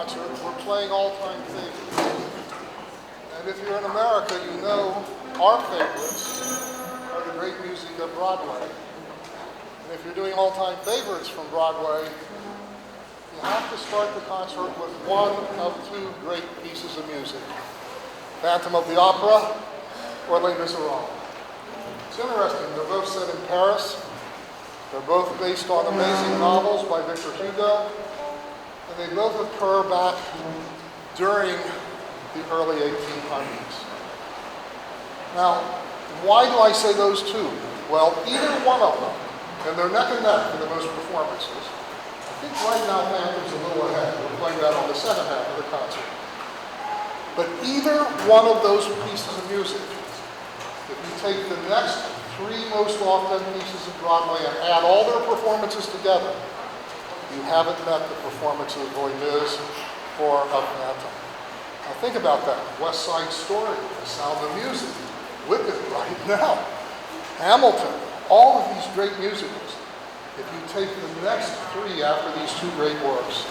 concert, we're playing all-time favorites. And if you're in America, you know our favorites are the great music of Broadway. And if you're doing all-time favorites from Broadway, you have to start the concert with one of two great pieces of music: Phantom of the Opera or Les Miserables. It's interesting, they're both set in Paris. They're both based on amazing novels by Victor Hugo, and they both occur back during the early 1800s. Now, why do I say those two? Well, either one of them, and they're neck and neck for the most performances. I think right now Phantom's a little ahead. We're playing that on the second half of the concert. But either one of those pieces of music, if you take the next three most often pieces of Broadway and add all their performances together, you haven't met the performance of Les Mis or of Phantom. Now think about that. West Side Story, The Sound of Music, Wicked right now, Hamilton, all of these great musicals. If you take the next three after these two great works,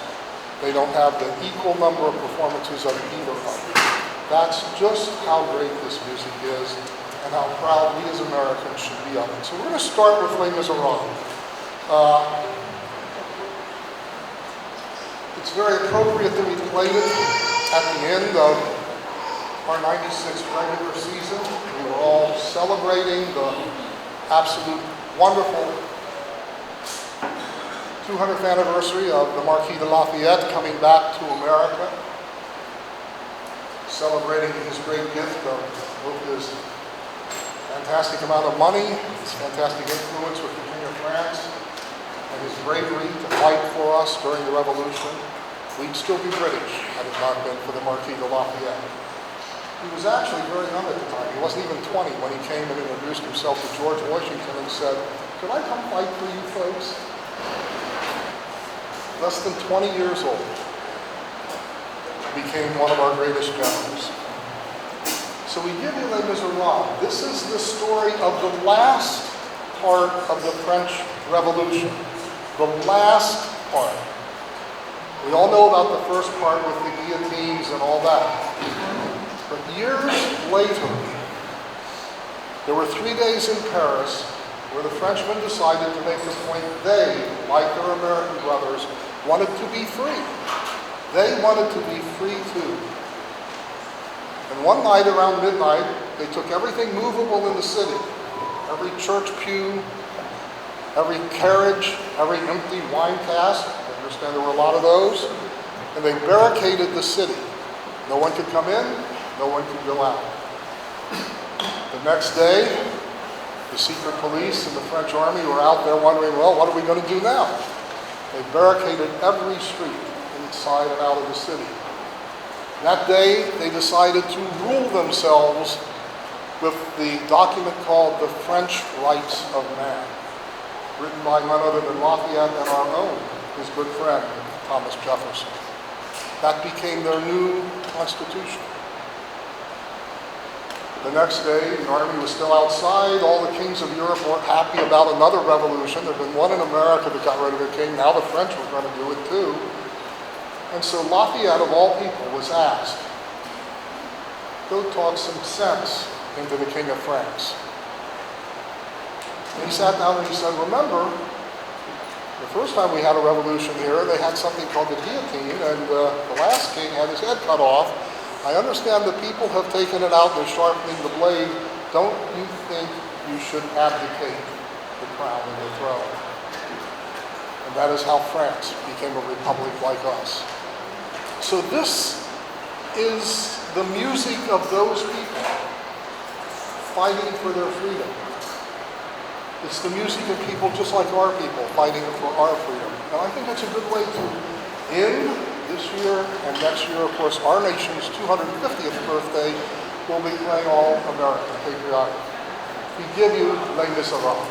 they don't have the equal number of performances of either of them. That's just how great this music is, and how proud we as Americans should be of it. So we're going to start with Les Miserables. It's very appropriate that we played it at the end of our 96th regular season. We were all celebrating the absolute wonderful 200th anniversary of the Marquis de Lafayette coming back to America, celebrating his great gift of both his fantastic amount of money, his fantastic influence with the King of France, and his bravery to fight for us during the Revolution. We'd still be British had it not been for the Marquis de Lafayette. He was actually very young at the time. He wasn't even 20 when he came and introduced himself to George Washington and said, "Could I come fight for you folks?" Less than 20 years old, became one of our greatest generals. So we give you Les Miserables. This is the story of the last part of the French Revolution. The last part. We all know about the first part with the guillotines and all that. But years later, there were 3 days in Paris where the Frenchmen decided to make the point they, like their American brothers, wanted to be free. They wanted to be free too. And one night around midnight, they took everything movable in the city, every church pew, every carriage, every empty wine cask, I understand there were a lot of those, and they barricaded the city. No one could come in, no one could go out. The next day, the secret police and the French army were out there wondering, well, what are we going to do now? They barricaded every street inside and out of the city. That day, they decided to rule themselves with the document called the French Rights of Man, written by none other than Lafayette and our own, his good friend, Thomas Jefferson. That became their new constitution. The next day, the army was still outside. All the kings of Europe weren't happy about another revolution. There had been one in America that got rid of a king. Now the French were going to do it too. And so Lafayette, of all people, was asked, go talk some sense into the King of France. And he sat down and he said, remember, the first time we had a revolution here, they had something called the guillotine, and the last king had his head cut off. I understand the people have taken it out, they're sharpening the blade. Don't you think you should abdicate the crown and the throne? And that is how France became a republic like us. So this is the music of those people fighting for their freedom. It's the music of people just like our people fighting for our freedom. And I think that's a good way to end this year and next year. Of course, our nation's 250th birthday will be playing all American patriotic. We give you Les Miserables.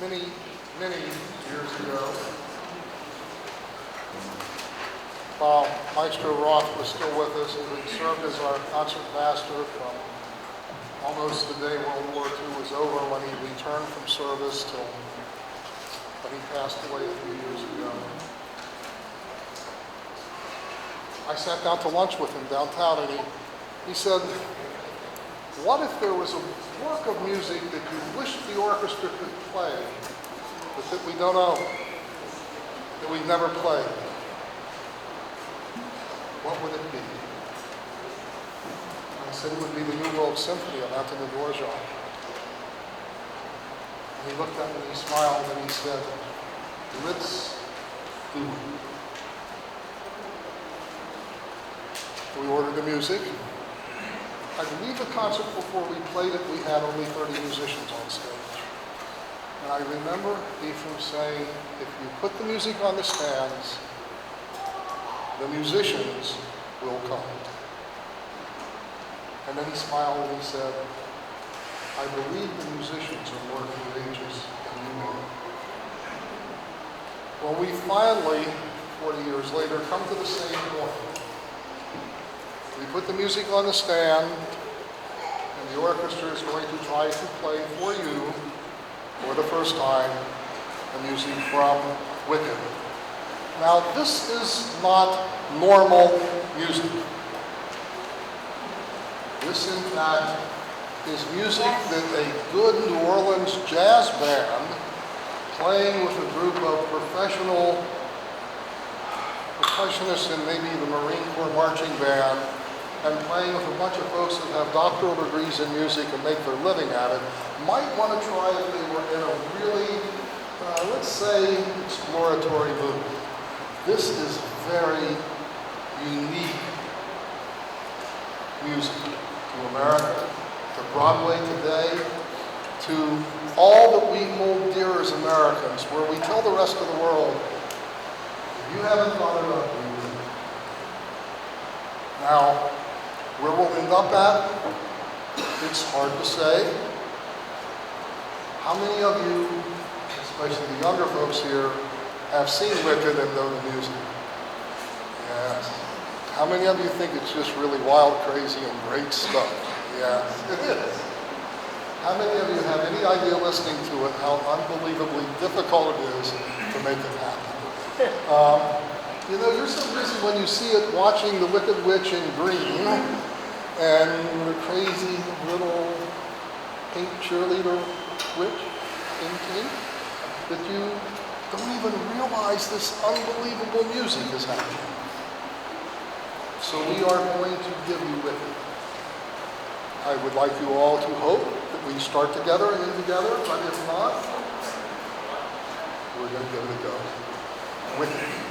many, many years ago, while Maestro Roth was still with us, and he served as our concert master from almost the day World War II was over when he returned from service till when he passed away a few years ago. I sat down to lunch with him downtown, and he said, what if there was a work of music that you wish the orchestra could play, but that we don't own, that we've never played? What would it be? I said it would be the New World Symphony of Antonin Dvorak. And he looked at me and he smiled and he said, let's do it. We ordered the music. I believe the concert before we played it, we had only 30 musicians on stage. And I remember Ephraim saying, if you put the music on the stands, the musicians will come. And then he smiled and he said, I believe the musicians are more courageous than you are. Well, we finally, 40 years later, come to the same point. We put the music on the stand, and the orchestra is going to try to play for you, for the first time, the music from Wicked. Now, this is not normal music. This, in fact, is music that a good New Orleans jazz band playing with a group of professional percussionists and maybe the Marine Corps marching band, and playing with a bunch of folks that have doctoral degrees in music and make their living at it, might want to try if they were in a really, let's say, exploratory mood. This is very unique music to America, to Broadway today, to all that we hold dear as Americans, where we tell the rest of the world, if you haven't thought it up, we will. Now, where we'll end up at, it's hard to say. How many of you, especially the younger folks here, have seen Wicked and know the music? Yes. How many of you think it's just really wild, crazy, and great stuff? Yes, it is. How many of you have any idea listening to it how unbelievably difficult it is to make it happen? You know, you're so busy when you see it watching the Wicked Witch in green and the crazy little pink cheerleader witch in pink that you don't even realize this unbelievable music is happening. So we are going to give you Wicked. I would like you all to hope that we start together and end together, but if not, we're going to give it a go. Wicked.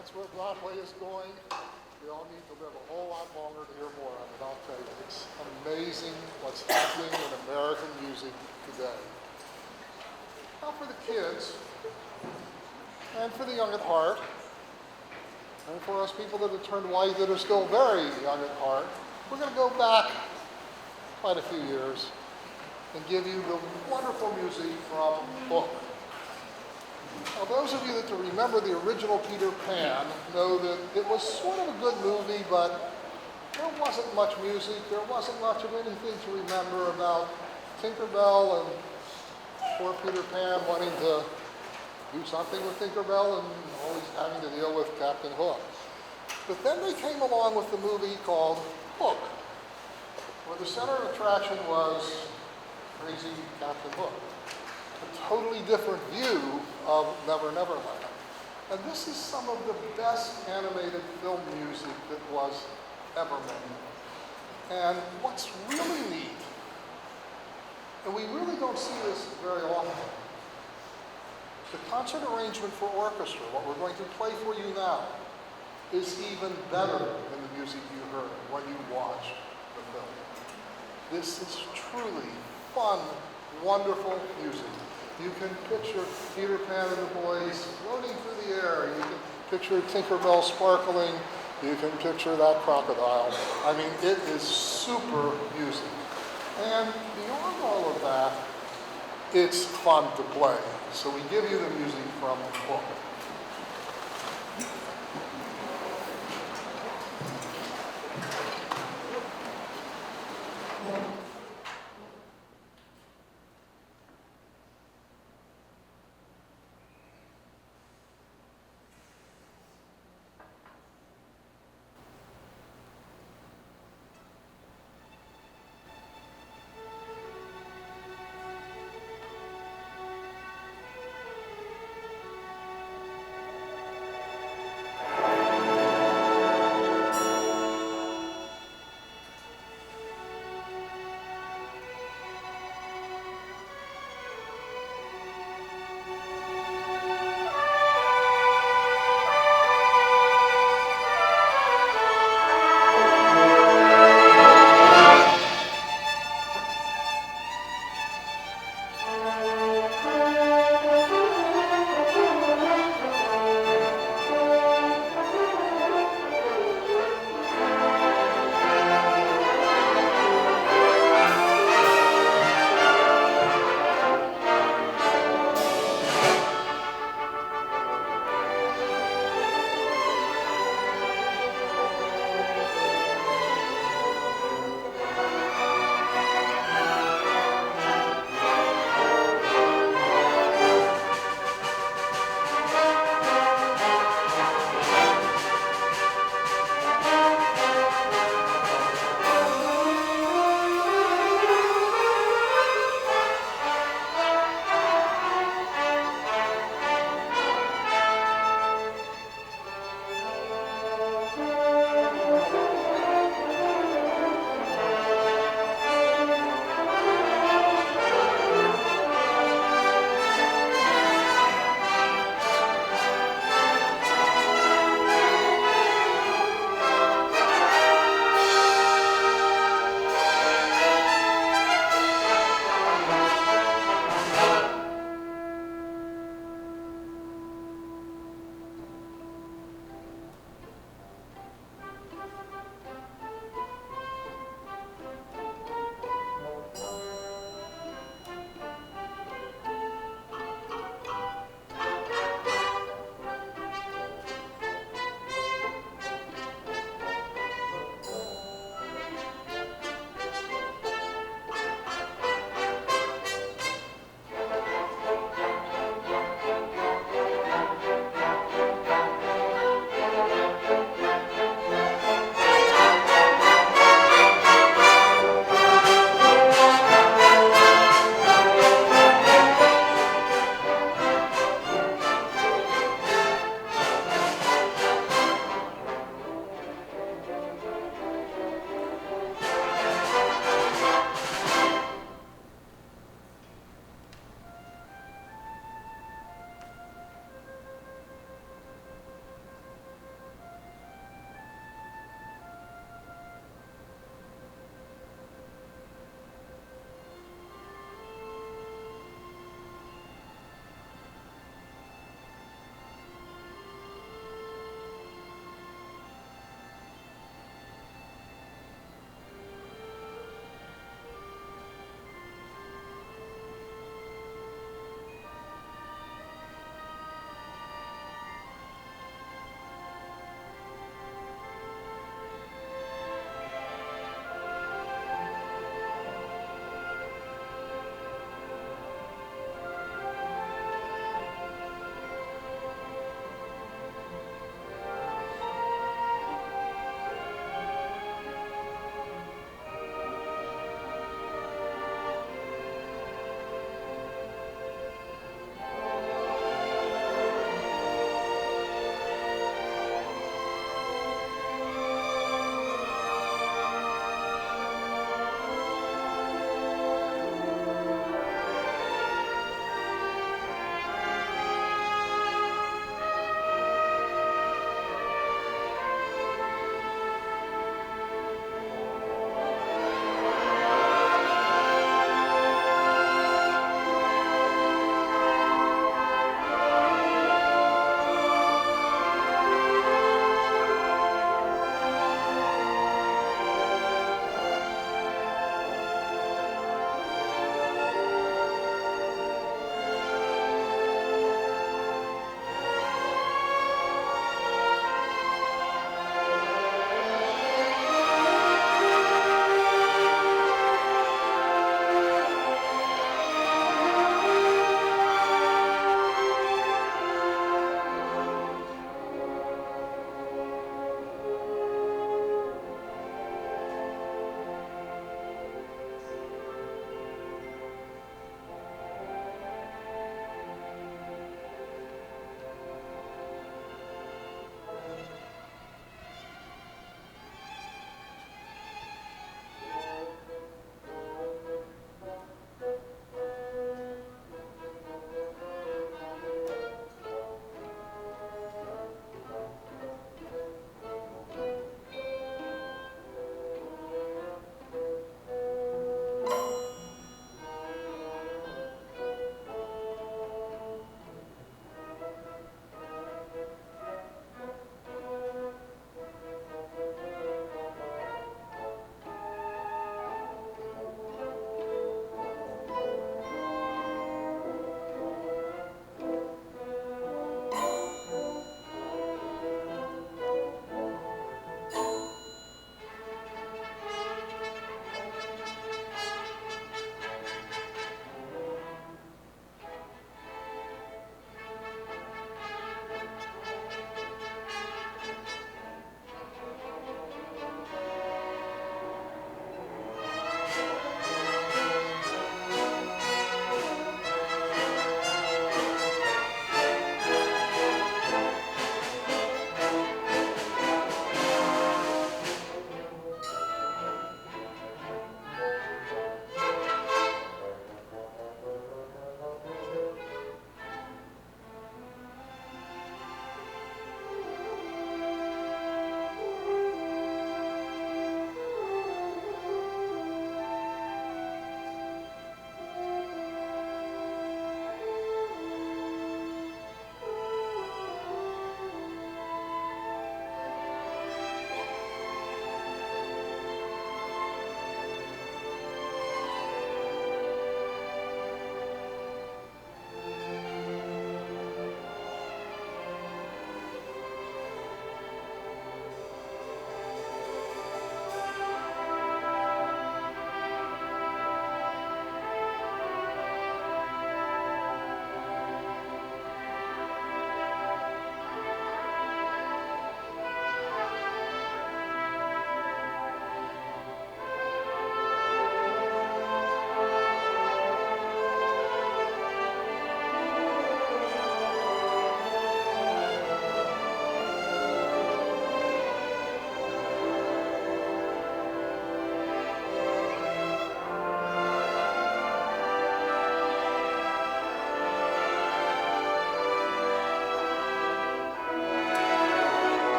that's where Broadway is going. We all need to live a whole lot longer to hear more of it, I'll tell you. It's amazing what's happening in American music today. Now for the kids, and for the young at heart, and for us people that have turned white that are still very young at heart, we're going to go back quite a few years and give you the wonderful music from Hook. Now, those of you that remember the original Peter Pan know that it was sort of a good movie, but there wasn't much music. There wasn't much of anything to remember about Tinkerbell and poor Peter Pan wanting to do something with Tinkerbell and always having to deal with Captain Hook. But then they came along with the movie called Hook, where the center of attraction was crazy Captain Hook. A totally different view of Never Never Land. And this is some of the best animated film music that was ever made. And what's really neat, and we really don't see this very often, the concert arrangement for orchestra, what we're going to play for you now, is even better than the music you heard when you watched the film. This is truly fun, wonderful music. You can picture Peter Pan and the boys floating through the air. You can picture Tinkerbell sparkling. You can picture that crocodile. I mean, it is super music. And beyond all of that, it's fun to play. So we give you the music from Hook.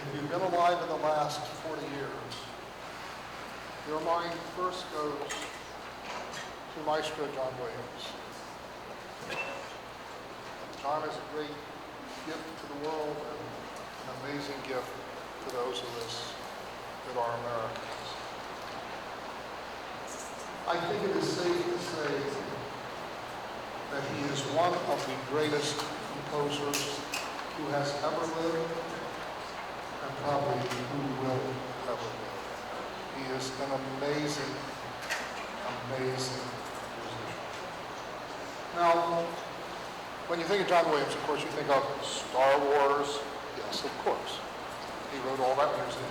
if you've been alive in the last 40 years, your mind first goes to Maestro John Williams. John is a great gift to the world and an amazing gift to those of us that are Americans. I think it is safe to say that he is one of the greatest composers who has ever lived and probably who will ever live. He is an amazing, amazing musician. Now, when you think of John Williams, of course, you think of Star Wars. Yes, of course. He wrote all that music.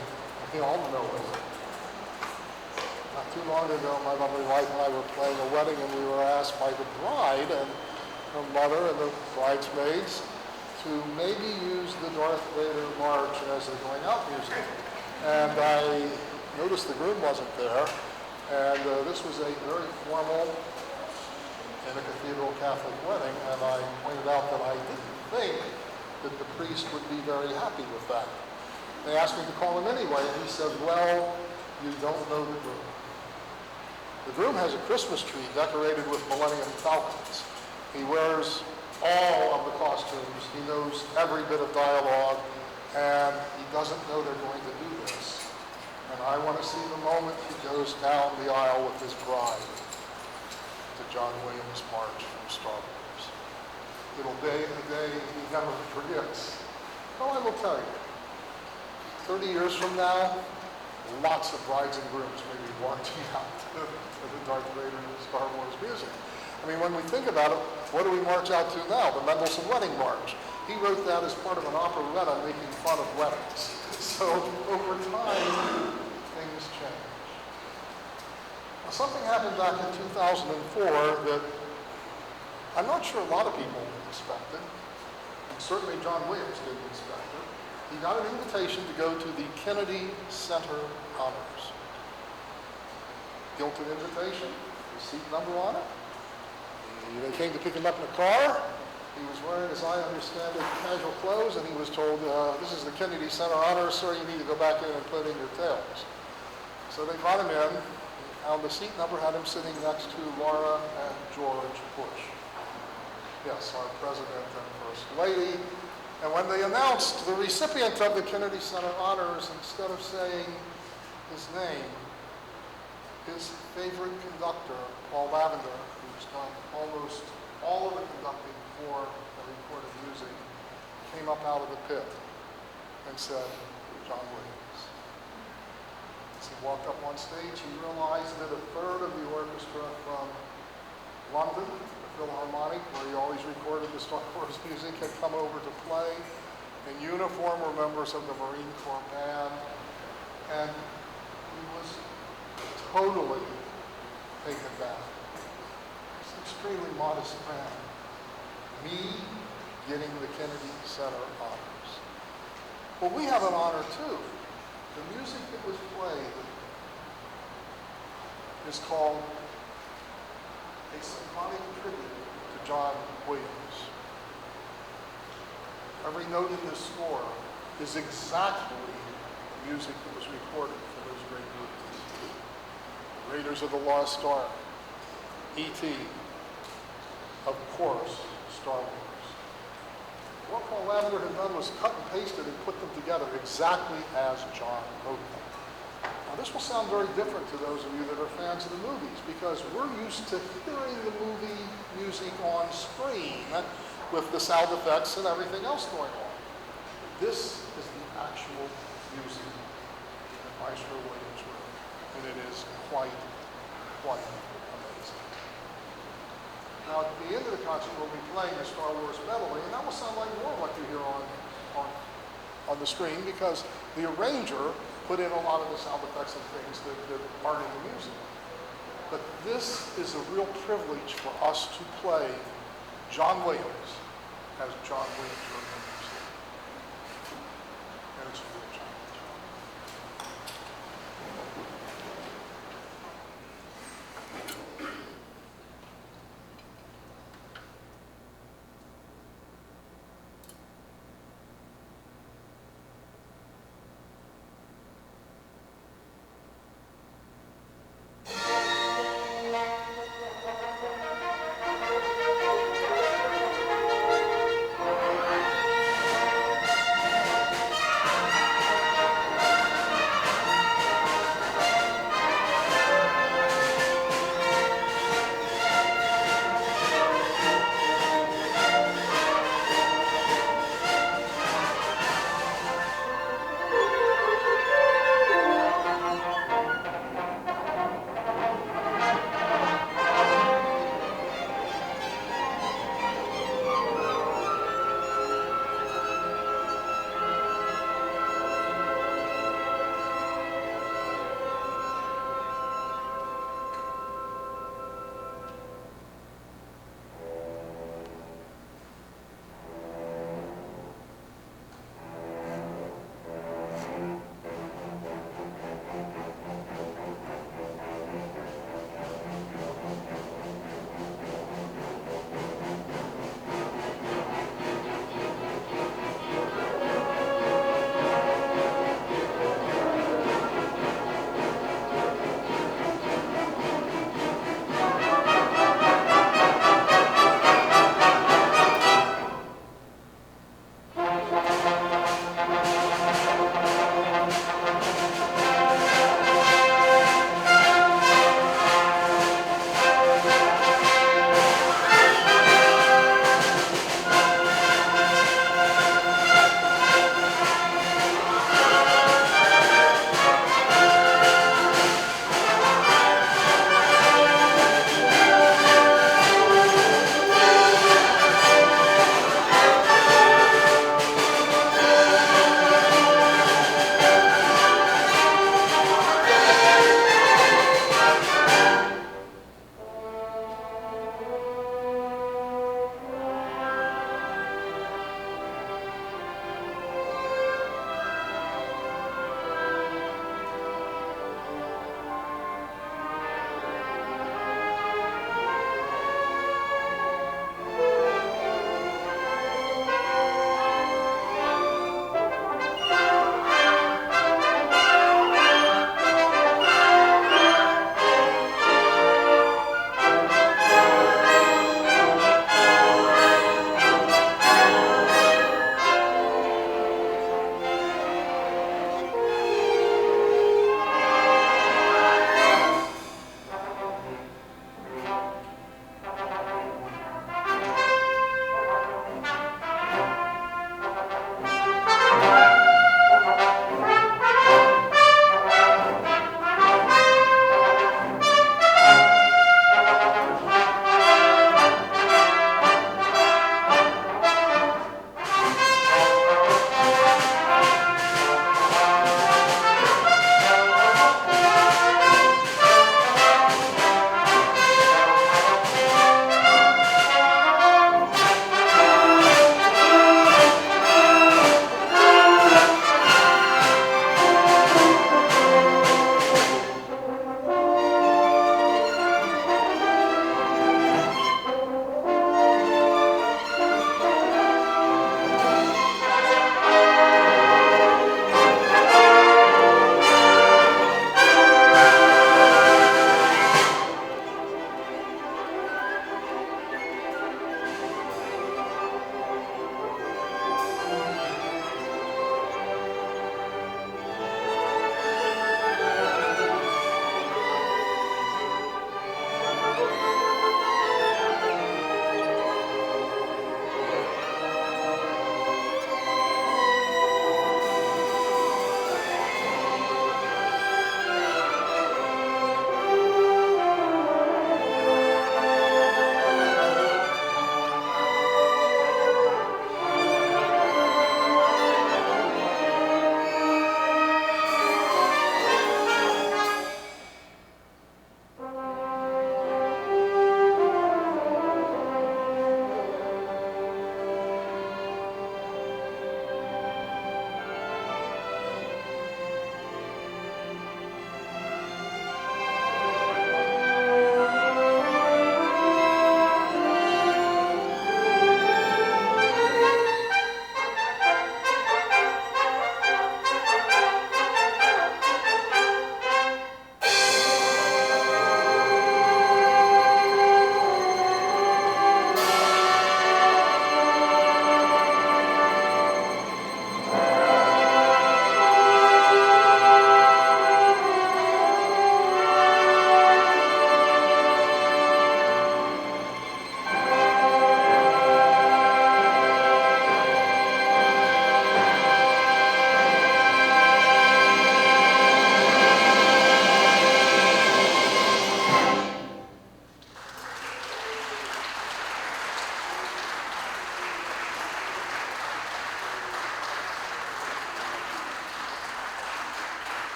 We all know it. Not too long ago, my lovely wife and I were playing a wedding, and we were asked by the bride and her mother and the bridesmaids to maybe use the Darth Vader march as the going out music. And I noticed the groom wasn't there, and this was a very formal in a cathedral Catholic wedding, and I pointed out that I didn't think that the priest would be very happy with that. They asked me to call him anyway, and he said, well, you don't know the groom. The groom has a Christmas tree decorated with Millennium Falcons. He wears all of the costumes. He knows every bit of dialogue, and he doesn't know they're going to do this. And I want to see the moment he goes down the aisle with his bride to John Williams' March from Star Wars. It'll be a day he never forgets. Well, I will tell you, 30 years from now, lots of brides and grooms may be marching out to the Darth Vader Star Wars music. I mean, when we think about it, what do we march out to now? The Mendelssohn Wedding March. He wrote that as part of an operetta making fun of weddings. So over time, things change. Now, something happened back in 2004 that I'm not sure a lot of people expected, and certainly John Williams didn't expect it. He got an invitation to go to the Kennedy Center Honors. Gilted invitation, his seat number on it. They came to pick him up in a car. He was wearing, as I understand it, casual clothes, and he was told, this is the Kennedy Center Honors, sir, you need to go back in and put in your tails. So they brought him in, and the seat number had him sitting next to Laura and George Bush. Yes, our president and first lady. And when they announced the recipient of the Kennedy Center Honors, instead of saying his name, his favorite conductor, Paul Lavender, who's done almost all of the conducting for the recorded music, came up out of the pit and said, John Williams. As he walked up on stage, he realized that a third of the orchestra from London, the Philharmonic, where he always recorded the Star Wars music, had come over to play. In uniform were members of the Marine Corps band, and he was totally taken back. He's an extremely modest man. Me getting the Kennedy Center Honors. Well, we have an honor too. The music that was played is called a symphonic tribute to John Williams. Every note in this score is exactly the music that was recorded for those great movies. Raiders of the Lost Ark, E.T., of course, Star Wars. What Paul Lavender had done was cut and pasted and put them together exactly as John wrote them. Now this will sound very different to those of you that are fans of the movies, because we're used to hearing the movie music on screen with the sound effects and everything else going on. This is the actual music that Maestro Williams wrote, and it is quite amazing. Now at the end of the concert we'll be playing the Star Wars medley, and that will sound like more what you hear on the screen, because the arranger put in a lot of the sound effects and things that aren't in the music. But this is a real privilege for us to play John Williams as John Williams remembers him. And it's a real challenge.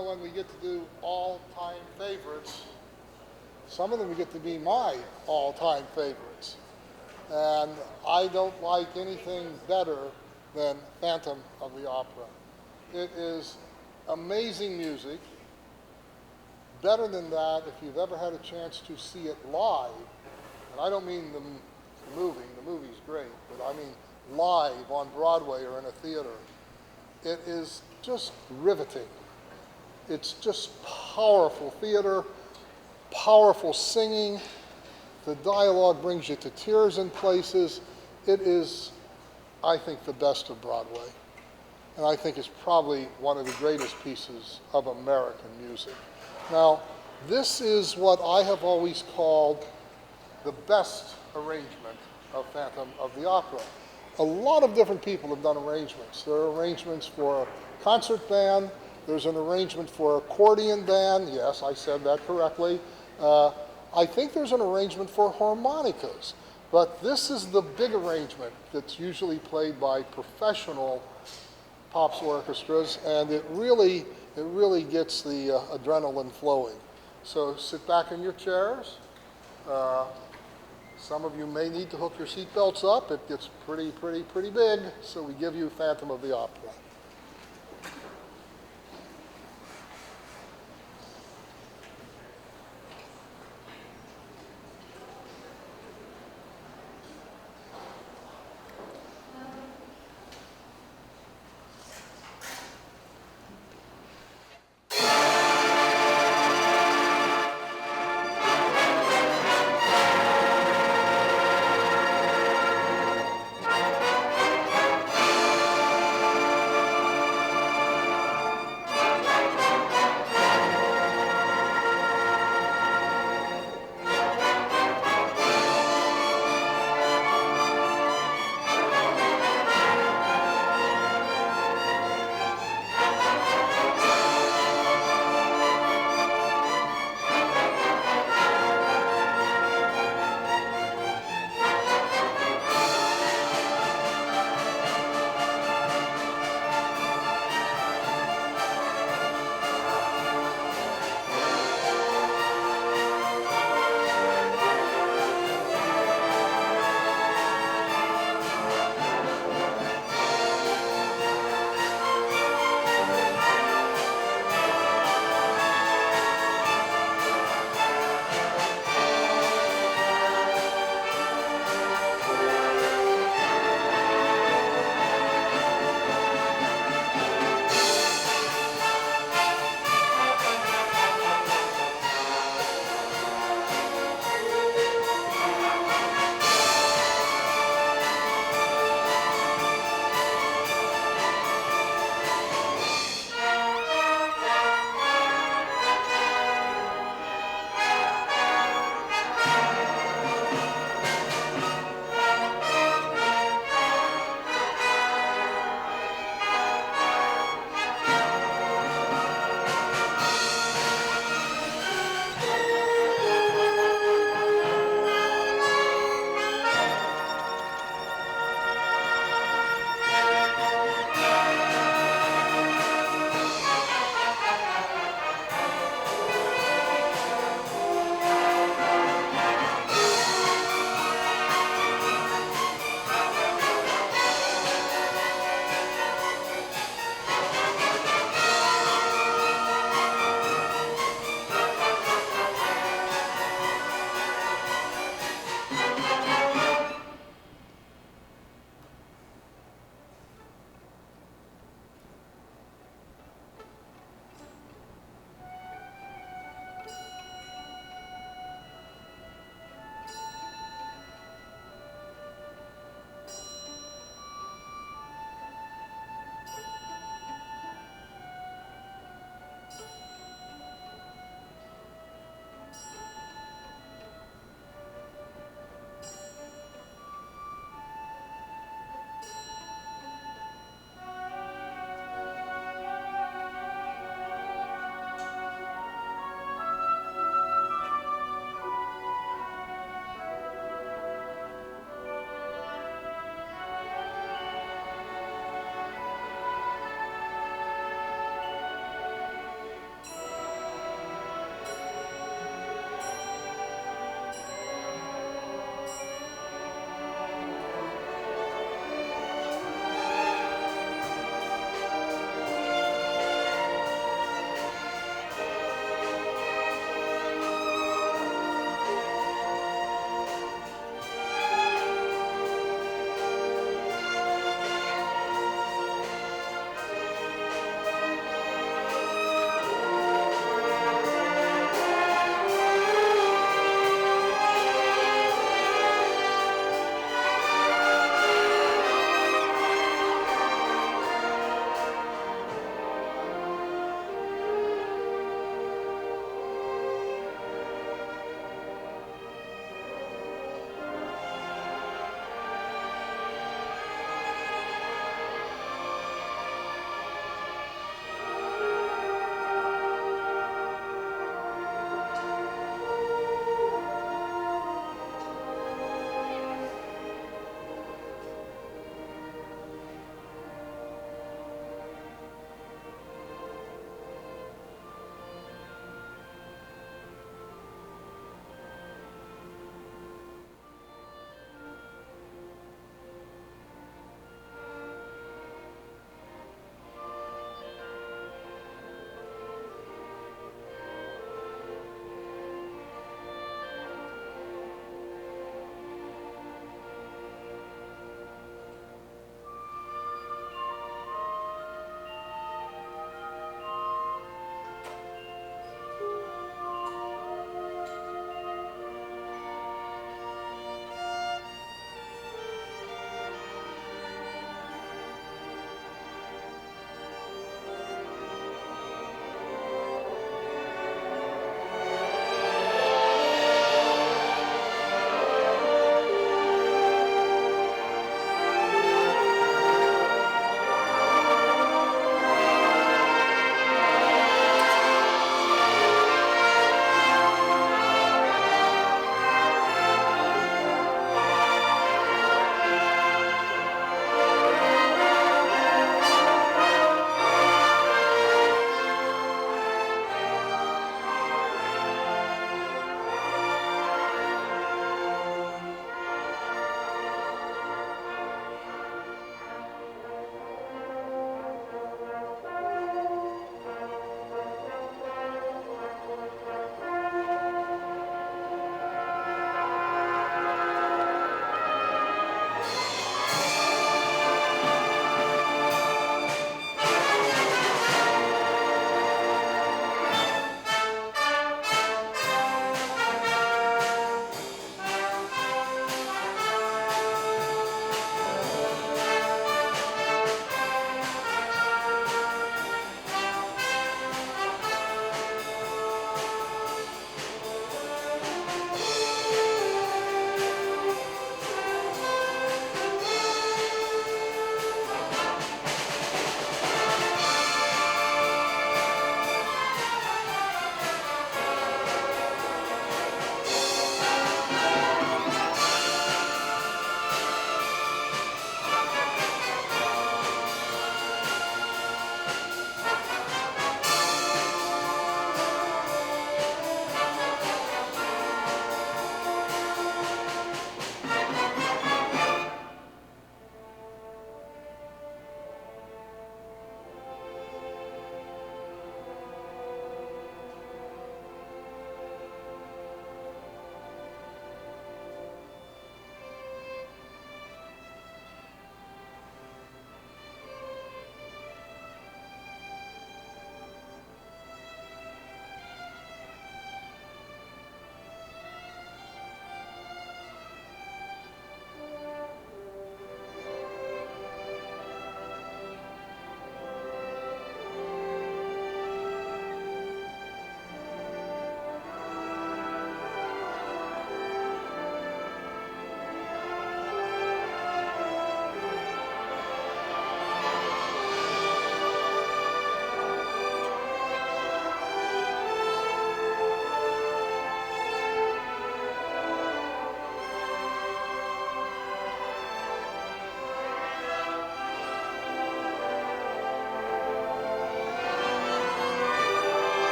when we get to do all-time favorites, some of them get to be my all-time favorites. And I don't like anything better than Phantom of the Opera. It is amazing music. Better than that, if you've ever had a chance to see it live, and I don't mean the movie's great, but I mean live on Broadway or in a theater, it is just riveting. It's just powerful theater, powerful singing. The dialogue brings you to tears in places. It is, I think, the best of Broadway. And I think it's probably one of the greatest pieces of American music. Now, this is what I have always called the best arrangement of Phantom of the Opera. A lot of different people have done arrangements. There are arrangements for a concert band. There's an arrangement for accordion band. Yes, I said that correctly. I think there's an arrangement for harmonicas. But this is the big arrangement that's usually played by professional pops orchestras, and it really gets the adrenaline flowing. So sit back in your chairs. Some of you may need to hook your seatbelts up. It gets pretty big, so we give you Phantom of the Opera.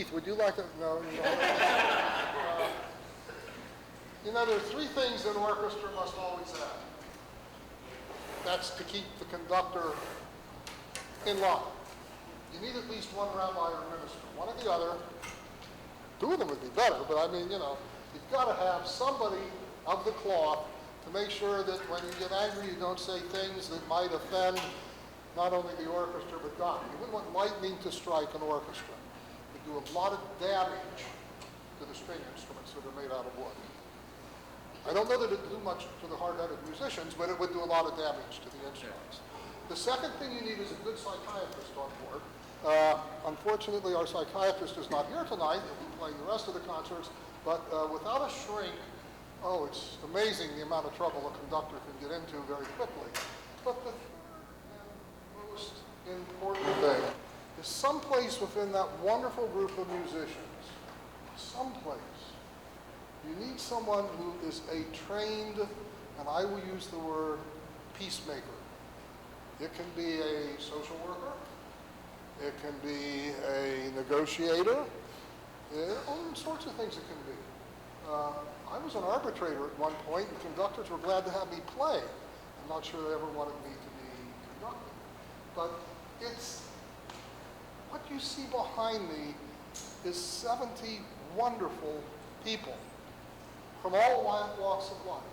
Keith, would you like to? No. There are three things an orchestra must always have. That's to keep the conductor in line. You need at least one rabbi or minister, one or the other. Two of them would be better, but I mean, you've got to have somebody of the cloth to make sure that when you get angry, you don't say things that might offend not only the orchestra, but God. You wouldn't want lightning to strike an orchestra. It would do a lot of damage to the string instruments that are made out of wood. I don't know that it would do much to the hard-headed musicians, but it would do a lot of damage to the instruments. The second thing you need is a good psychiatrist on board. Unfortunately, our psychiatrist is not here tonight. He'll be playing the rest of the concerts, but without a shrink, it's amazing the amount of trouble a conductor can get into very quickly. But the most important thing is someplace within that wonderful group of musicians, someplace, you need someone who is a trained, and I will use the word peacemaker. It can be a social worker, it can be a negotiator, all sorts of things it can be. I was an arbitrator at one point, and conductors were glad to have me play. I'm not sure they ever wanted me to be conducting. But it's, what you see behind me is 70 wonderful people from all walks of life.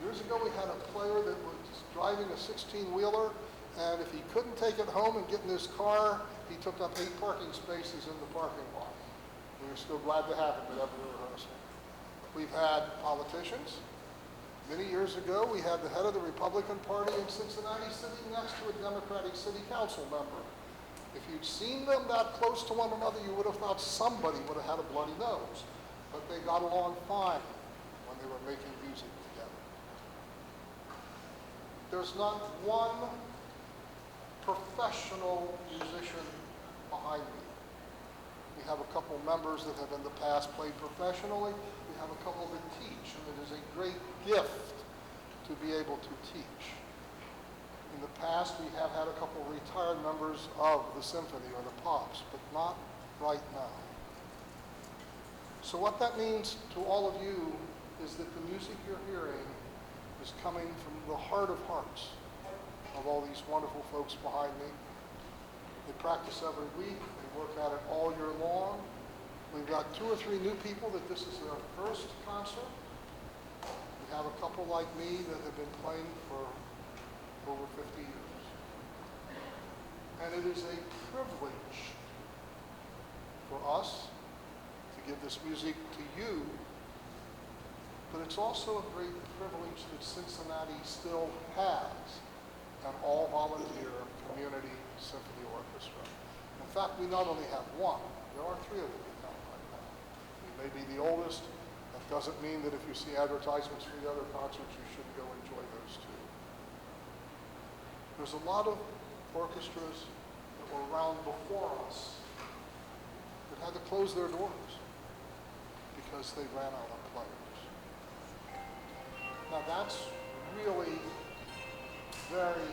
Years ago we had a player that was driving a 16-wheeler, and if he couldn't take it home and get in his car, he took up 8 parking spaces in the parking lot. We were still glad to have him at every rehearsal. We've had politicians. Many years ago, we had the head of the Republican Party in Cincinnati sitting next to a Democratic city council member. If you'd seen them that close to one another, you would have thought somebody would have had a bloody nose. But they got along fine when they were making music together. There's not one professional musician behind me. We have a couple members that have in the past played professionally. We have a couple that teach, and it is a great gift to be able to teach. In the past, we have had a couple retired members of the symphony or the pops, but not right now. So what that means to all of you is that the music you're hearing is coming from the heart of hearts of all these wonderful folks behind me. They practice every week. They work at it all year long. We've got 2 or 3 new people that this is their first concert. We have a couple like me that have been playing for over 50 years. And it is a privilege for us to give this music to you, but it's also a great privilege that Cincinnati still has an all-volunteer community symphony orchestra. In fact, we not only have one, there are 3 of them in town right now. We may be the oldest. That doesn't mean that if you see advertisements for the other concerts, you shouldn't go enjoy those too. There's a lot of orchestras that were around before us that had to close their doors because they ran out of players. Now that's really very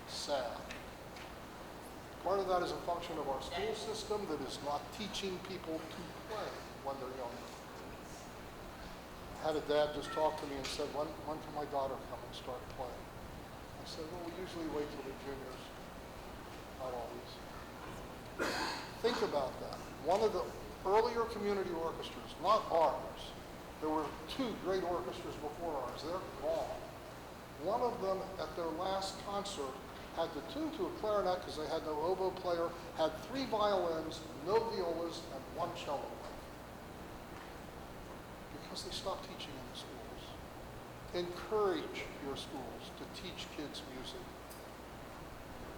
sad. Part of that is a function of our school system that is not teaching people to play when they're younger. I had a dad just talk to me and said, when can my daughter come and start playing? I said, well, we usually wait till the juniors. Not always. Think about that. One of the earlier community orchestras, not ours, there were 2 great orchestras before ours. They're gone. One of them, at their last concert, had to tune to a clarinet because they had no oboe player, had 3 violins, no violas, and 1 cello player. Because they stopped teaching in the schools. Encourage your schools to teach kids music.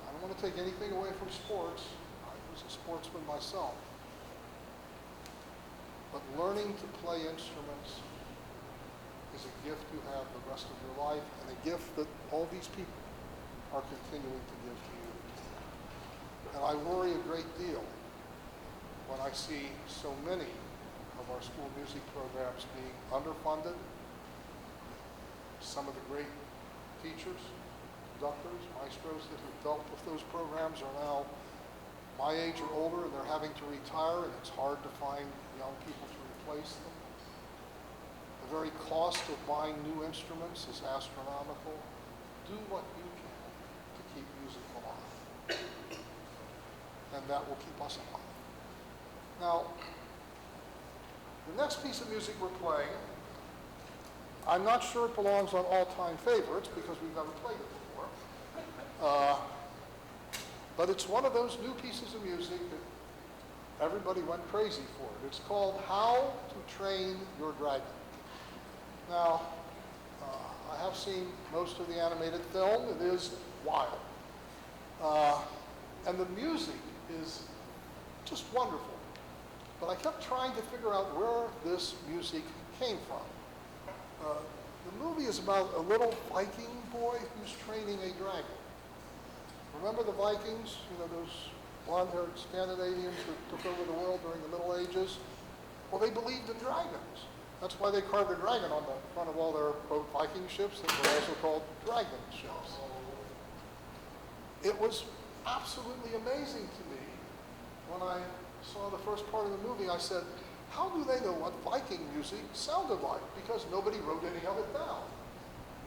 I don't want to take anything away from sports. I was a sportsman myself. But learning to play instruments is a gift you have the rest of your life, and a gift that all these people are continuing to give to you. And I worry a great deal when I see so many of our school music programs being underfunded. Some of the great teachers, conductors, maestros that have dealt with those programs are now my age or older and they're having to retire and it's hard to find young people to replace them. The very cost of buying new instruments is astronomical. Do what you can to keep music alive. And that will keep us alive. Now, the next piece of music we're playing, I'm not sure it belongs on all-time favorites because we've never played it before. But it's one of those new pieces of music that everybody went crazy for it. It's called How to Train Your Dragon. Now, I have seen most of the animated film. It is wild. And the music is just wonderful. But I kept trying to figure out where this music came from. The movie is about a little Viking boy who's training a dragon. Remember the Vikings? You know, those blonde-haired Scandinavians that took over the world during the Middle Ages? Well, they believed in dragons. That's why they carved a dragon on the front of all their, quote, Viking ships that were also called dragon ships. It was absolutely amazing to me when I saw the first part of the movie. I said, how do they know what Viking music sounded like? Because nobody wrote any of it down.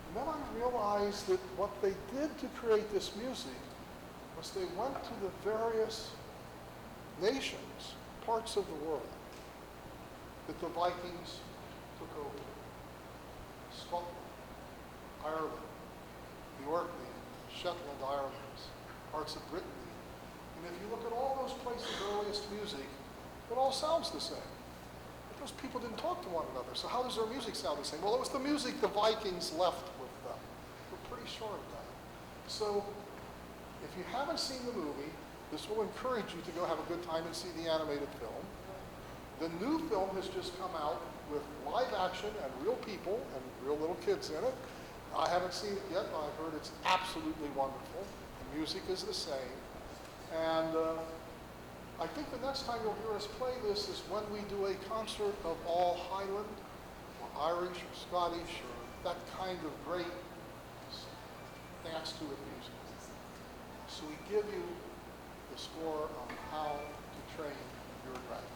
And then I realized that what they did to create this music was they went to the various nations, parts of the world, that the Vikings took over. Scotland, Ireland, the Orkney, Shetland Islands, parts of Brittany. And if you look at all those places' earliest music, it all sounds the same. But those people didn't talk to one another, so how does their music sound the same? Well, it was the music the Vikings left with them. We're pretty sure of that. So, if you haven't seen the movie, this will encourage you to go have a good time and see the animated film. The new film has just come out with live action and real people and real little kids in it. I haven't seen it yet, but I've heard it's absolutely wonderful. The music is the same. And I think the next time you'll hear us play this is when we do a concert of all Highland, or Irish, or Scottish, or that kind of great dance to it music. So we give you the score on how to train your dragon.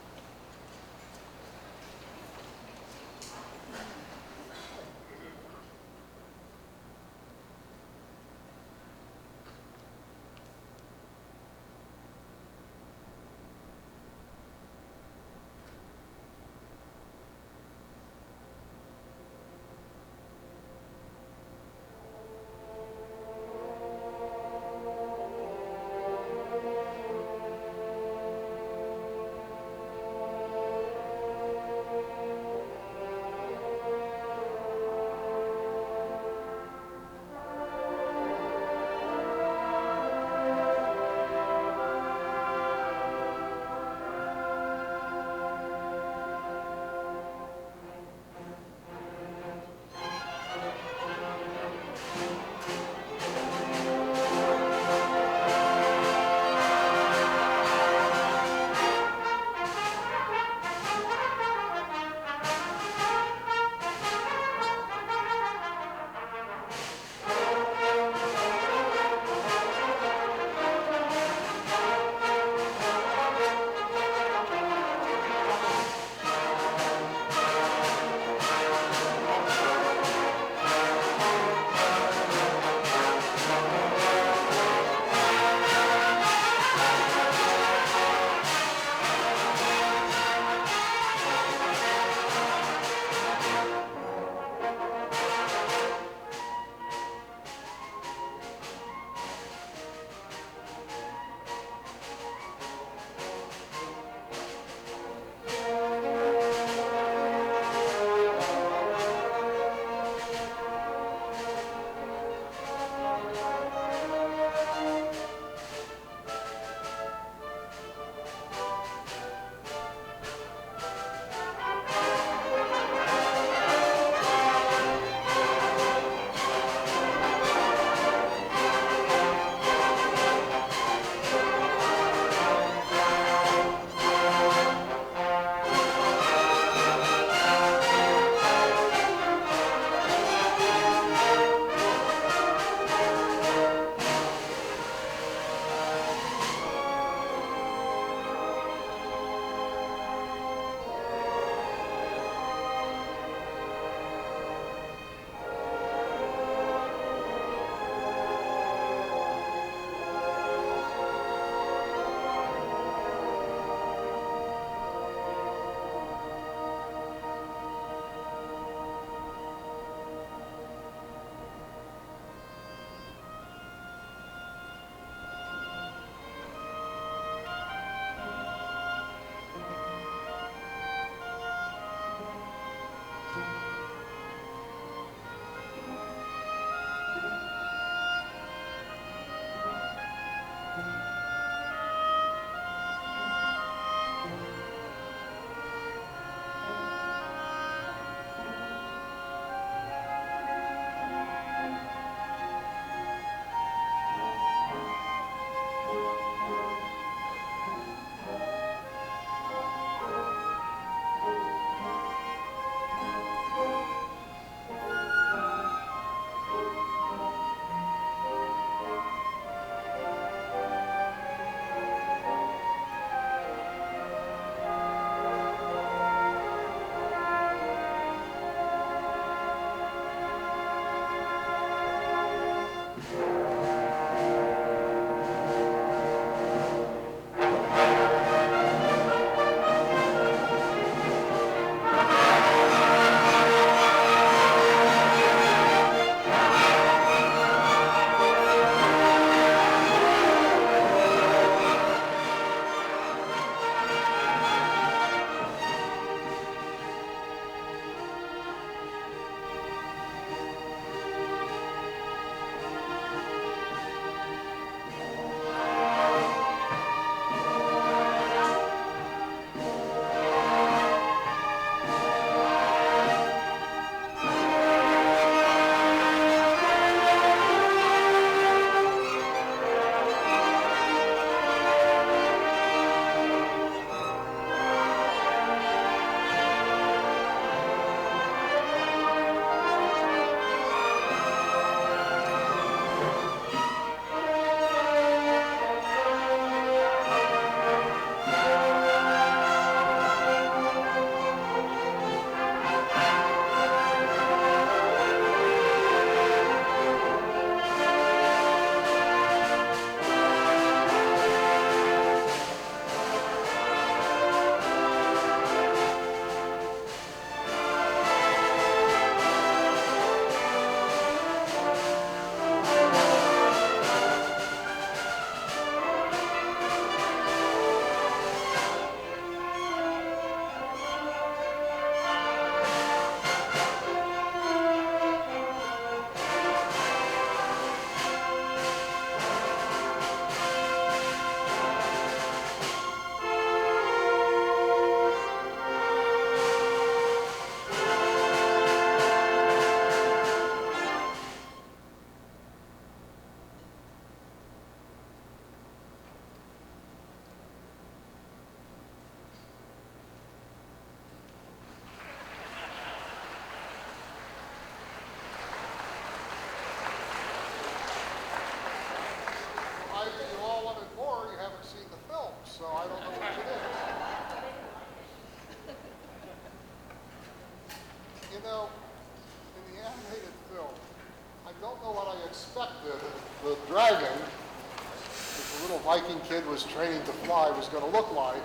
the dragon, which the little Viking kid was training to fly, was going to look like.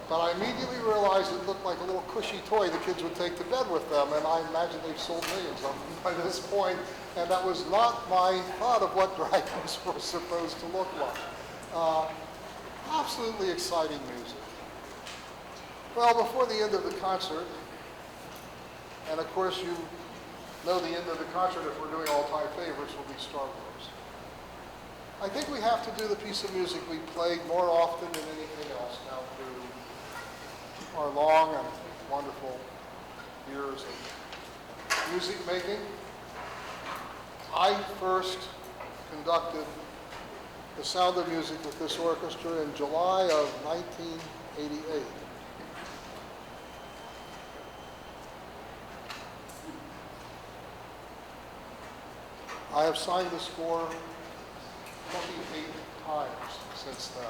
But I immediately realized it looked like a little cushy toy the kids would take to bed with them, and I imagine they've sold millions of them by this point, and that was not my thought of what dragons were supposed to look like. Absolutely exciting music. Well, before the end of the concert, and of course you know the end of the concert, if we're doing all-time favorites, will be Star Wars. I think we have to do the piece of music we played more often than anything else now through our long and wonderful years of music making. I first conducted The Sound of Music with this orchestra in July of 1988. I have signed the score 28 times since then.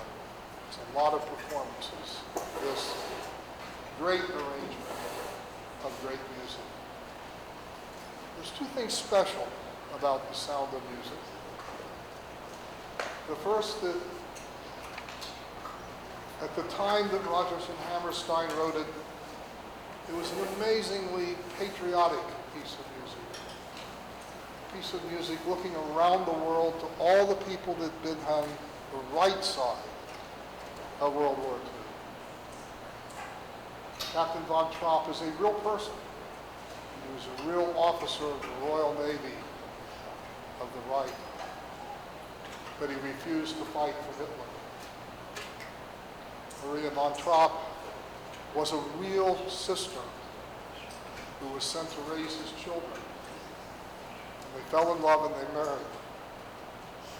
It's a lot of performances. This great arrangement of great music. There's two things special about The Sound of Music. The first, that at the time that Rodgers and Hammerstein wrote it, it was an amazingly patriotic piece of music. A piece of music looking around the world to all the people that had been on the right side of World War II. Captain von Trapp is a real person. He was a real officer of the Royal Navy of the Reich, but he refused to fight for Hitler. Maria von Trapp was a real sister who was sent to raise his children. And they fell in love and they married.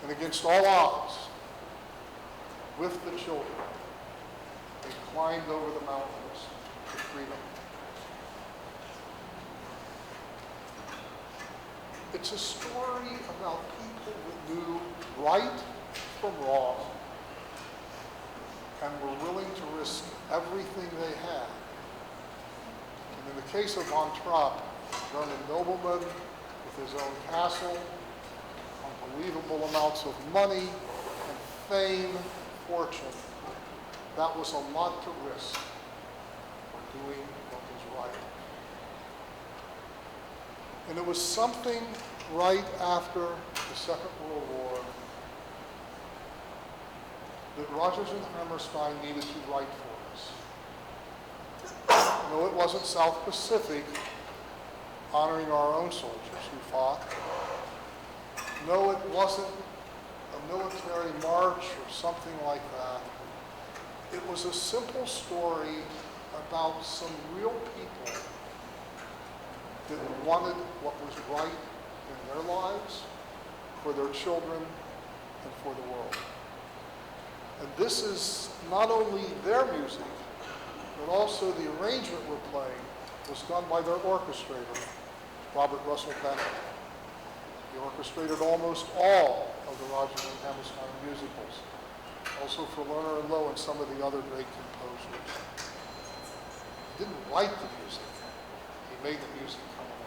And against all odds, with the children, they climbed over the mountains to freedom. It's a story about people that knew right from wrong and were willing to risk everything they had. And in the case of von Trapp, a German nobleman with his own castle, unbelievable amounts of money and fame, fortune, that was a lot to risk for doing what was right. And it was something right after the Second World War that Rodgers and Hammerstein needed to write for us. No, it wasn't South Pacific honoring our own soldiers who fought. No, it wasn't a military march or something like that. It was a simple story about some real people that wanted what was right in their lives, for their children, and for the world. And this is not only their music, but also the arrangement we're playing was done by their orchestrator, Robert Russell Bennett. He orchestrated almost all of the Rodgers and Hammerstein musicals, also for Lerner and Loewe and some of the other great composers. He didn't write the music, he made the music come along.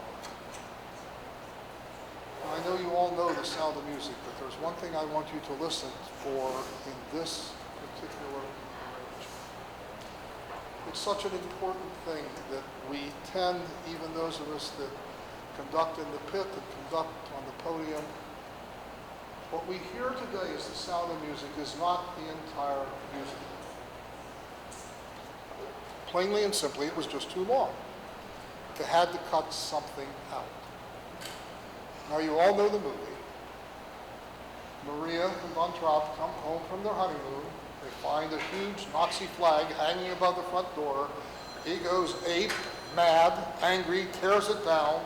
I know you all know The Sound of Music, but there's one thing I want you to listen for in this particular arrangement. It's such an important thing that we tend, even those of us that conduct in the pit, that conduct on the podium, what we hear today as The Sound of Music is not the entire music. Plainly and simply, it was just too long. They had to cut something out. Now you all know the movie. Maria and von Trapp come home from their honeymoon. They find a huge Nazi flag hanging above the front door. He goes ape, mad, angry, tears it down,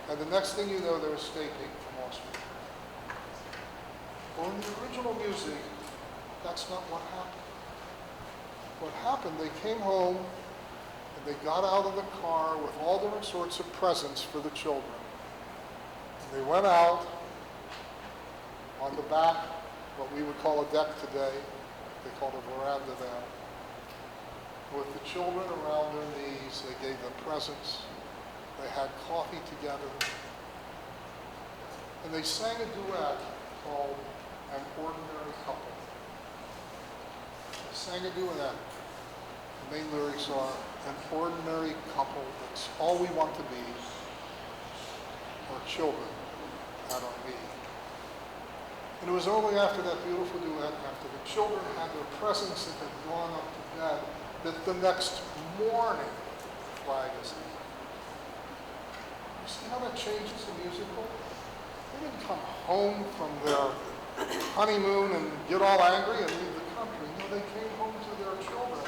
and the next thing you know, they're escaping from Austria. Well, in the original music, that's not what happened. What happened, they came home and they got out of the car with all different sorts of presents for the children. And they went out on the back, what we would call a deck today. They called a veranda then. With the children around their knees, they gave them presents. They had coffee together. And they sang a duet called An Ordinary Couple. I sang a duet. The main lyrics are, an ordinary couple, that's all we want to be, our children had on me. And it was only after that beautiful duet, after the children had their presents and had gone up to bed, that the next morning the flag is up. You see how that changes the musical? They didn't come home from their honeymoon and get all angry and leave the country. No, they came home to their children.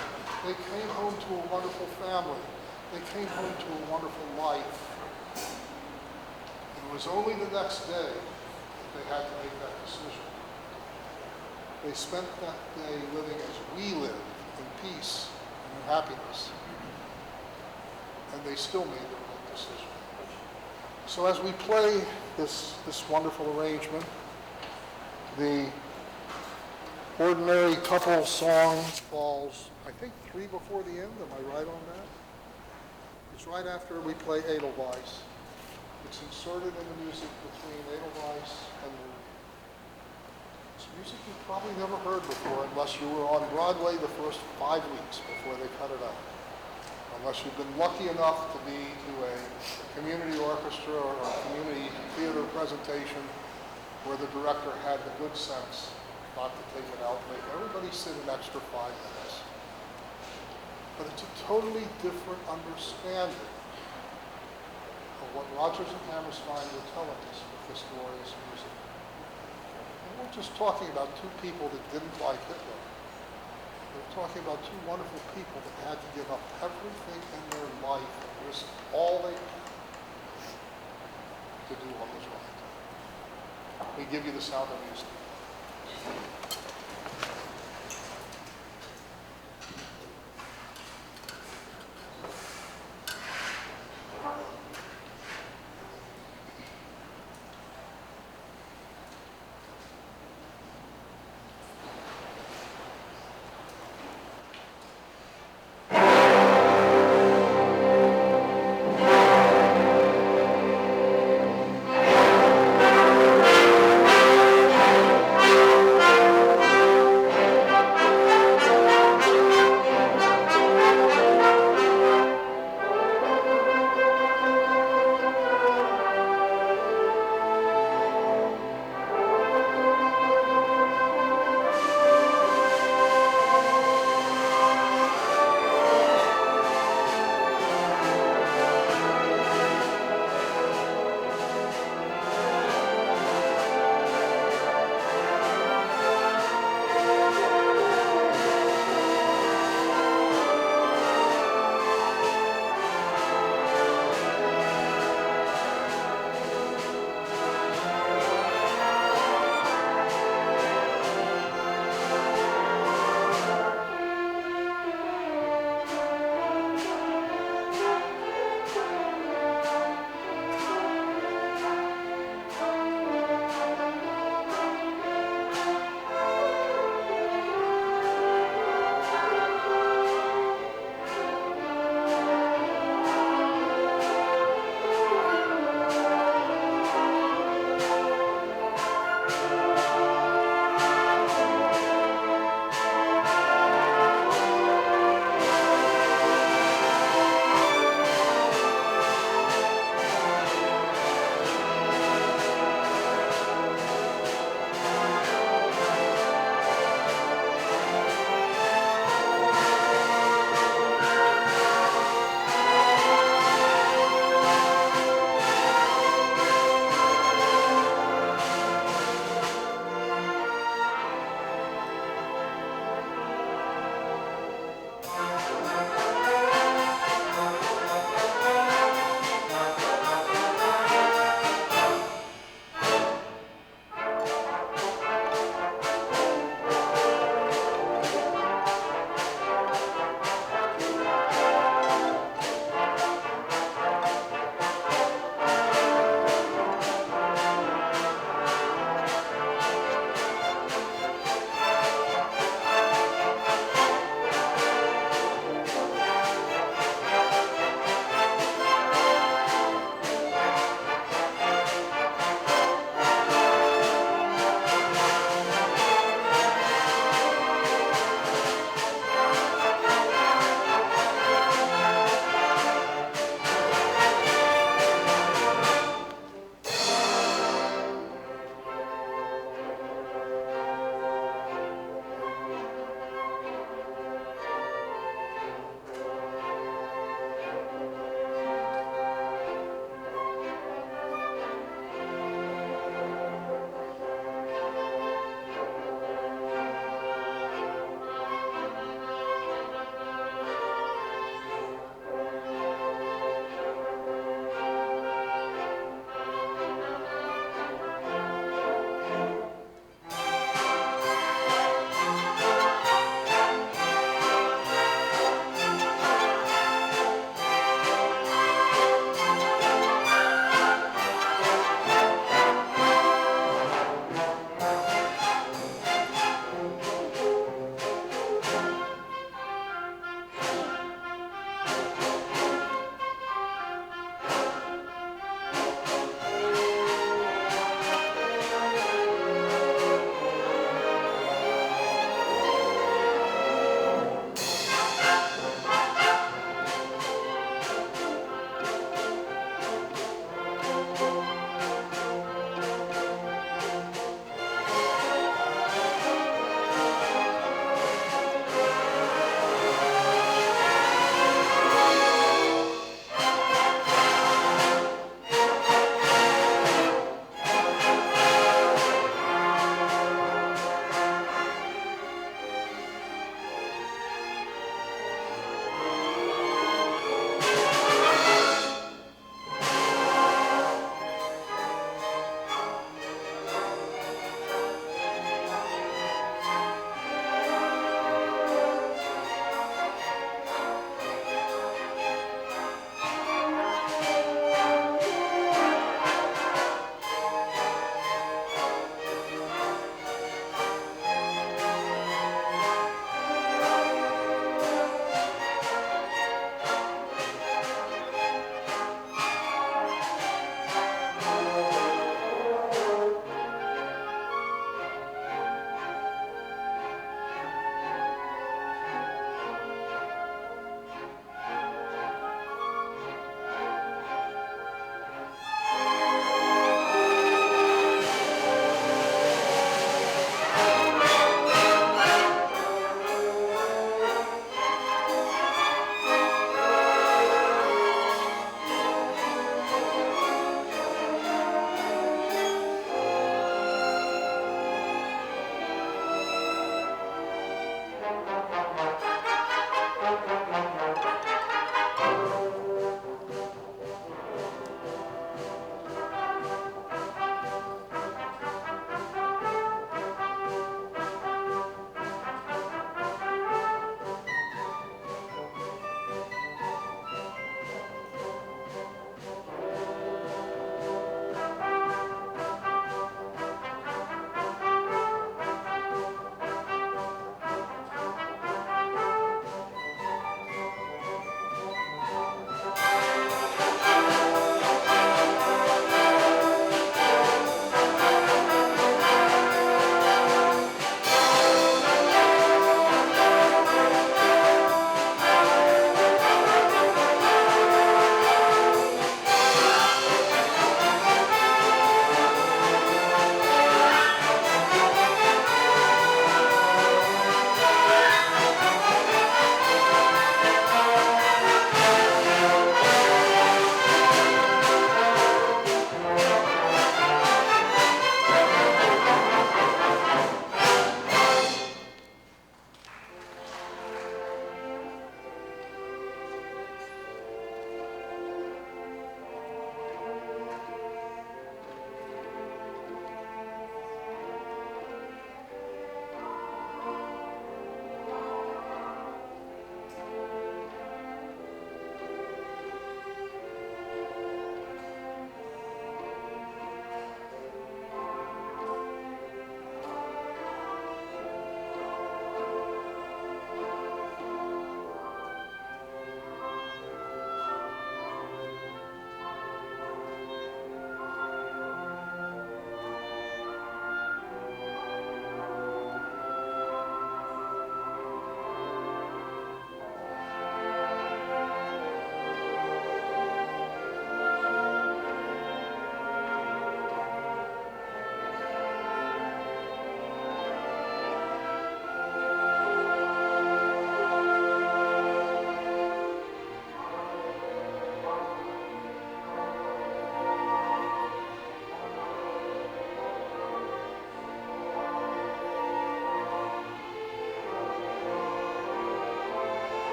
They came home to a wonderful family. They came home to a wonderful life. It was only the next day that they had to make that decision. They spent that day living as we live, in peace and in happiness. And they still made the right decision. So as we play this wonderful arrangement, the Ordinary Couple song falls, I think, 3 before the end. Am I right on that? It's right after we play Edelweiss. It's inserted in the music between Edelweiss and the... It's music you've probably never heard before unless you were on Broadway the first 5 weeks before they cut it out. Unless you've been lucky enough to be to a community orchestra or a community theater presentation where the director had the good sense not to take it out, make everybody sit an extra 5 minutes. But it's a totally different understanding of what Rodgers and Hammerstein were telling us with this glorious music. And we're just talking about 2 people that didn't like Hitler. We're talking about 2 wonderful people that had to give up everything in their life and risk all they had to do what was right. We give you the sound of music.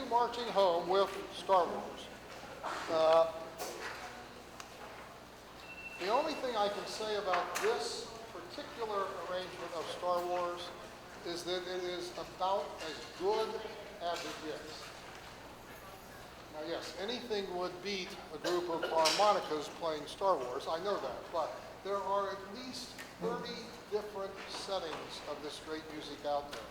marching home with Star Wars. Uh, the only thing I can say about this particular arrangement of Star Wars is that it is about as good as it gets. Now yes, anything would beat a group of harmonicas playing Star Wars, I know that, but there are at least 30 different settings of this great music out there.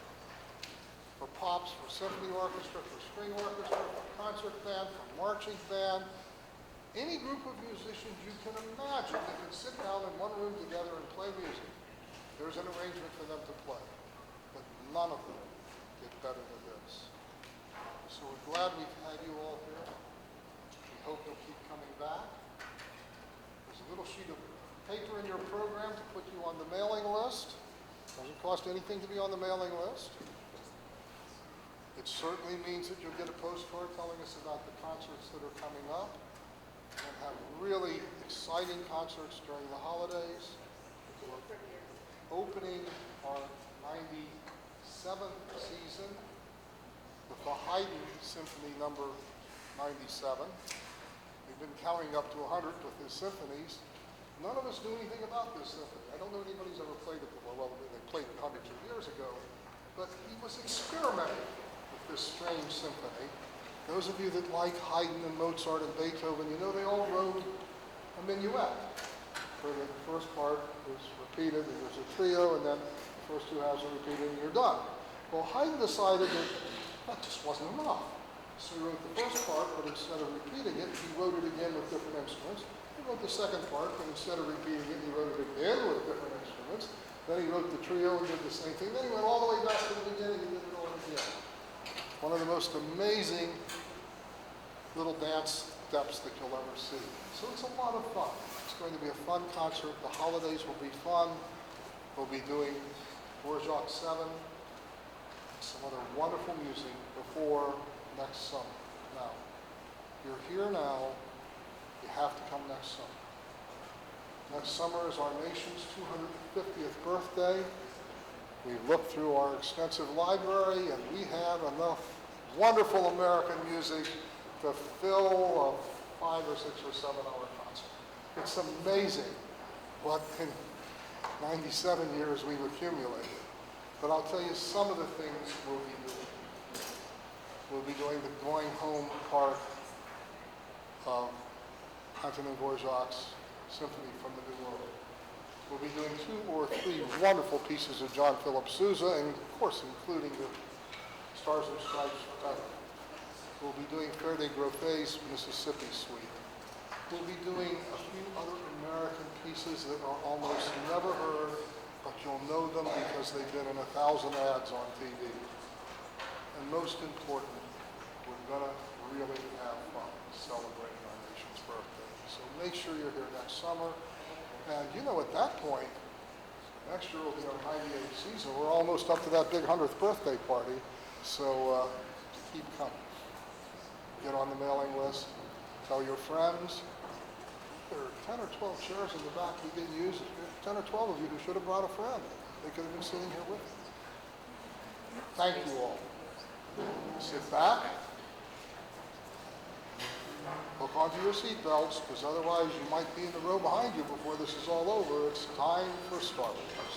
For pops, for symphony orchestra, for string orchestra, for concert band, for marching band. Any group of musicians you can imagine that can sit down in one room together and play music. There's an arrangement for them to play, but none of them get better than this. So we're glad we've had you all here. We hope you'll keep coming back. There's a little sheet of paper in your program to put you on the mailing list. Doesn't cost anything to be on the mailing list. It certainly means that you'll get a postcard telling us about the concerts that are coming up and have really exciting concerts during the holidays. We're opening our 97th season with the Haydn Symphony number 97. We've been counting up to 100 with his symphonies. None of us knew anything about this symphony. I don't know anybody's ever played it before. Well, they played it hundreds of years ago, but he was experimenting with this strange symphony. Those of you that like Haydn and Mozart and Beethoven, you know they all wrote a minuet. For the first part is repeated, and there's a trio, and then the first two halves are repeated, and you're done. Well, Haydn decided that just wasn't enough. So he wrote the first part, but instead of repeating it, he wrote it again with different instruments. He wrote the second part, but instead of repeating it, he wrote it again with different instruments. Then he wrote the trio and did the same thing. Then he went all the way back to the beginning and did it all again. One of the most amazing little dance steps that you'll ever see. So it's a lot of fun. It's going to be a fun concert. The holidays will be fun. We'll be doing Dvorak 7, some other wonderful music before next summer. Now, you're here now. You have to come next summer. Next summer is our nation's 250th birthday. We've looked through our extensive library, and we have enough wonderful American music to fill a 5 or 6 or 7 hour concert. It's amazing what in 97 years we've accumulated. But I'll tell you some of the things we'll be doing. We'll be doing the going home part of Antonin Dvorak's Symphony from the New World. We'll be doing 2 or 3 wonderful pieces of John Philip Sousa, and of course including the Stars and Stripes Forever. We'll be doing Fer de Groffet's Mississippi Suite. We'll be doing a few other American pieces that are almost never heard, but you'll know them because they've been in 1,000 ads on TV. And most important, we're going to really have fun celebrating our nation's birthday. So make sure you're here next summer. And you know, at that point, next year will be our 98th season. We're almost up to that big 100th birthday party. So keep coming. Get on the mailing list. Tell your friends. There are 10 or 12 chairs in the back we didn't use. 10 or 12 of you who should have brought a friend. They could have been sitting here with you. Thank you all. Sit back. Hook onto your seatbelts, because otherwise you might be in the row behind you before this is all over. It's time for Star Wars.